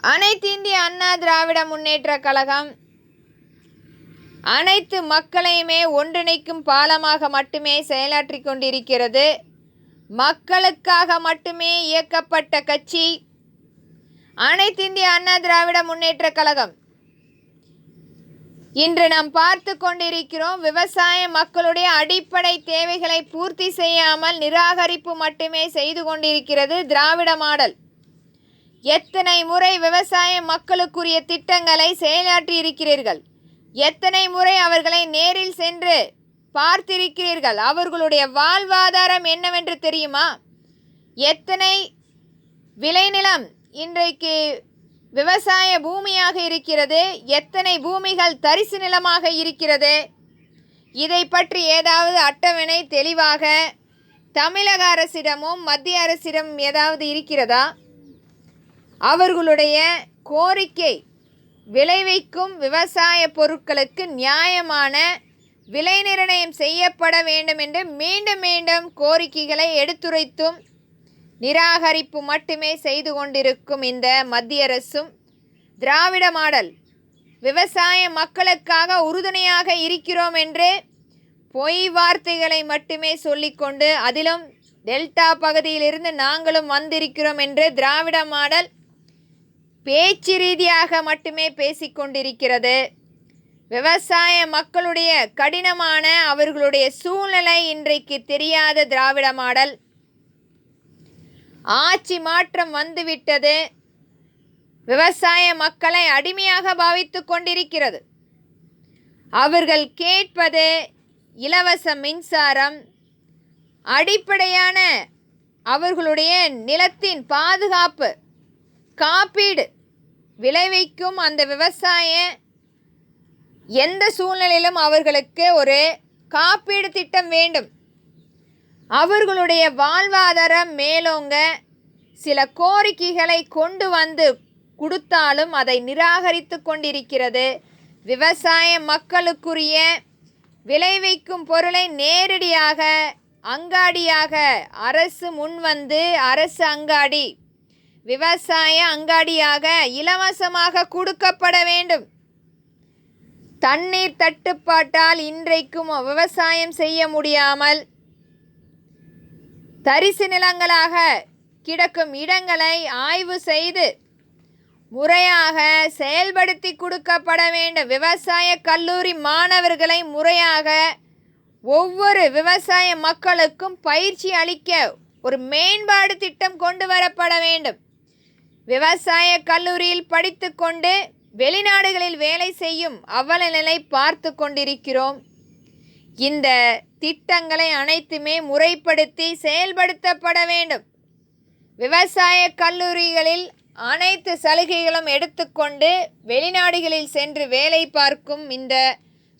அனைத்து இந்திய அண்ணா திராவிட முன்னேற்ற கழகம் அனைத்து மக்களையுமே ஒன்றிணைக்கும் பாலமாக மட்டுமே செயலாற்றி கொண்டிருக்கிறது. மக்களுக்காக மட்டுமே இயக்கப்பட்ட கட்சி அனைத்து இந்திய அண்ணா திராவிட முன்னேற்ற கழகம். இன்று நாம் பார்த்து கொண்டிருக்கிறோம், விவசாய மக்களுடைய அடிப்படை தேவைகளை பூர்த்தி செய்யாமல் நிராகரிப்பு மட்டுமே செய்து கொண்டிருக்கிறது திராவிட மாடல். எத்தனை முறை விவசாய மக்களுக்குரிய திட்டங்களை செயலாற்றி இருக்கிறீர்கள்? எத்தனை முறை அவர்களை நேரில் சென்று பார்த்திருக்கிறீர்கள்? அவர்களுடைய வாழ்வாதாரம் என்னவென்று தெரியுமா? எத்தனை விளைநிலம் இன்றைக்கு விவசாய பூமியாக இருக்கிறது? எத்தனை பூமிகள் தரிசு நிலமாக இருக்கிறது? இதை பற்றி ஏதாவது அட்டவணை தெளிவாக தமிழக அரசிடமும் மத்திய அரசிடம் ஏதாவது இருக்கிறதா? அவர்களுடைய கோரிக்கை விளைவிக்கும் விவசாய பொருட்களுக்கு நியாயமான விலை நிர்ணயம் செய்யப்பட வேண்டும் என்று மீண்டும் மீண்டும் கோரிக்கைகளை எடுத்துரைத்தும் நிராகரிப்பு மட்டுமே செய்து கொண்டிருக்கும் இந்த மத்திய அரசும் திராவிட மாடல் விவசாய மக்களுக்காக உறுதுணையாக இருக்கிறோம் என்று பொய் வார்த்தைகளை மட்டுமே சொல்லிக்கொண்டு, அதிலும் டெல்டா பகுதியிலிருந்து நாங்களும் வந்திருக்கிறோம் என்று திராவிட மாடல் பேச்சு ரீதியாக மட்டுமே பேசிக்கொண்டிருக்கிறது. விவசாய மக்களுடைய கடினமான அவர்களுடைய சூழ்நிலை இன்றைக்கு தெரியாத திராவிட மாடல். ஆட்சி மாற்றம் வந்துவிட்டது, விவசாய மக்களை அடிமையாக பாவித்து கொண்டிருக்கிறது. அவர்கள் கேட்பது இலவச மின்சாரம், அடிப்படையான அவர்களுடைய நிலத்தின் பாதுகாப்பு, காப்பீடு. விளைவிக்கும் அந்த விவசாய எந்த சூழ்நிலையிலும் அவர்களுக்கு ஒரு காப்பீடு திட்டம் வேண்டும். அவர்களுடைய வாழ்வாதாரம் மேலோங்க சில கோரிக்கைகளை கொண்டு வந்து கொடுத்தாலும் அதை நிராகரித்து கொண்டிருக்கிறது. விவசாய மக்களுக்குரிய விளைவிக்கும் பொருளை நேரடியாக அங்காடியாக அரசு முன்வந்து அரசு அங்காடி விவசாய அங்காடியாக இலவசமாக கொடுக்கப்பட வேண்டும். தண்ணீர் தட்டுப்பாட்டால் இன்றைக்கும் விவசாயம் செய்ய முடியாமல் தரிசு நிலங்களாக கிடக்கும் இடங்களை ஆய்வு செய்து முறையாக செயல்படுத்தி கொடுக்கப்பட வேண்டும். விவசாய கல்லூரி மாணவர்களை முறையாக ஒவ்வொரு விவசாய மக்களுக்கும் பயிற்சி அளிக்க ஒரு மேம்பாடு திட்டம் கொண்டு வரப்பட வேண்டும். விவசாய கல்லூரியில் படித்து கொண்டு வெளிநாடுகளில் வேலை செய்யும் அவல நிலை பார்த்து கொண்டிருக்கிறோம். இந்த திட்டங்களை அனைத்துமே முறைப்படுத்தி செயல்படுத்தப்பட வேண்டும். விவசாய கல்லூரிகளில் அனைத்து சலுகைகளும் எடுத்துக்கொண்டு வெளிநாடுகளில் சென்று வேலை பார்க்கும் இந்த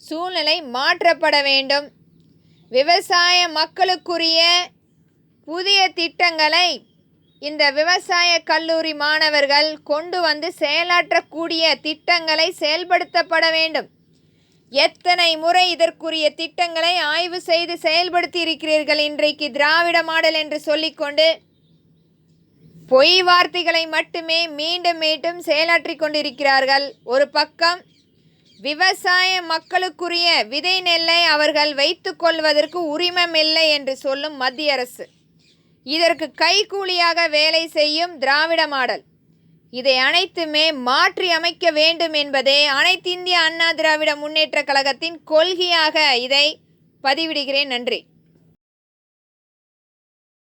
சூழ்நிலை மாற்றப்பட வேண்டும். விவசாய மக்களுக்குரிய புதிய திட்டங்களை இந்த விவசாய கல்லூரி மாணவர்கள் கொண்டு வந்து செயலாற்றக்கூடிய திட்டங்களை செயல்படுத்தப்பட வேண்டும். எத்தனை முறை இதற்குரிய திட்டங்களை ஆய்வு செய்து செயல்படுத்தி இருக்கிறீர்கள்? இன்றைக்கு திராவிட மாடல் என்று சொல்லிக்கொண்டு பொய் வார்த்தைகளை மட்டுமே மீண்டும் மீண்டும் செயலாற்றி கொண்டிருக்கிறார்கள். ஒரு பக்கம் விவசாய மக்களுக்குரிய விதை நெல்லை அவர்கள் வைத்து கொள்வதற்கு உரிமமில்லை என்று சொல்லும் மத்திய அரசு, இதற்கு கைக்கூலியாக வேலை செய்யும் திராவிட மாடல். இதை அனைத்துமே மாற்றி அமைக்க வேண்டும் என்பதே அனைத்து இந்திய அண்ணா திராவிட முன்னேற்ற கழகத்தின் கொள்கையாக இதை பதிவிடுகிறேன். நன்றி.